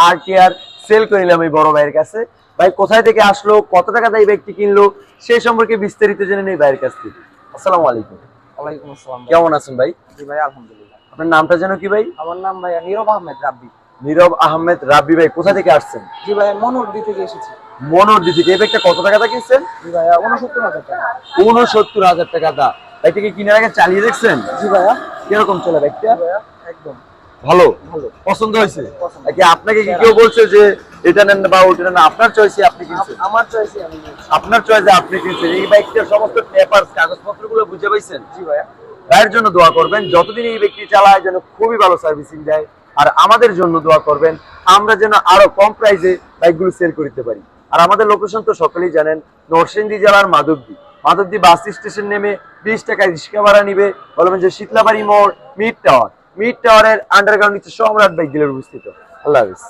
RTR sell করে নিলাম এই বড় ভাইয়ের কাছে। ভাই কোথায় থেকে আসলো, কত টাকা দিয়ে ব্যক্তি কিনলো, সেই সম্পর্কে বিস্তারিত জেনে নেই ভাইয়ের কাছ থেকে। আসসালামু আলাইকুম। ওয়ালাইকুম আসসালাম। কেমন আছেন ভাই? জি ভাই, আলহামদুলিল্লাহ। আপনার নামটা যেন কি ভাই? আমার নাম ভাই নীরব আহমেদ রাব্বি। নীরব আহমেদ রাব্বি ভাই, কোথা থেকে আসছেন? জি ভাই, মনোহরদী থেকে এসেছি। মনোহরদী থেকে। এই ব্যাগটা কত টাকা দিয়ে কিনছেন? জি ভাইয়া, ৬৯,০০০ টাকা। ৬৯,০০০ টাকা দা। ব্যাগটাকে কিনার আগে চালিয়ে দেখছেন? জি ভাইয়া। কিরকম চলে ব্যাগটা? জি ভাইয়া, একদম ভালো। ভালো। পছন্দ হয়েছে? পছন্দ। নাকি আপনাকে কি কেউ বলছে যে এটা নেন বা ওটা নেন? আপনার চয়েসে আপনি কিনছেন? আমার চয়েসে আমি নিয়েছি। আপনার চয়েসে আপনি কিনছেন। এই বাইকটার সমস্ত পেপারস কাগজপত্রগুলো বুঝে পাইছেন? জি ভাইয়া। ভাইয়ের জন্য দোয়া করবেন, যতদিন এই ব্যক্তি চালায় যেন খুবই ভালো সার্ভিসিং দেয়। আর আমাদের জন্য দোয়া করবেন, আমরা যেন আরো কম প্রাইসে বাইকগুলো সেল করতে পারি। আর আমাদের লোকেশন তো সকলেই জানেন, নরসিংদী জেলার মাধবদী। মাধবদী বাস স্টেশন নেমে 20 টাকায় রিক্সা ভাড়া নিবে, বলবেন যে শীতলাবাড়ি মোড় মিড টাওয়ার। মিড টাওয়ারের আন্ডারগ্রাউন্ড নিচে সম্রাট বাইক ডিলার অবস্থিত। আল্লাহ হাফিজ।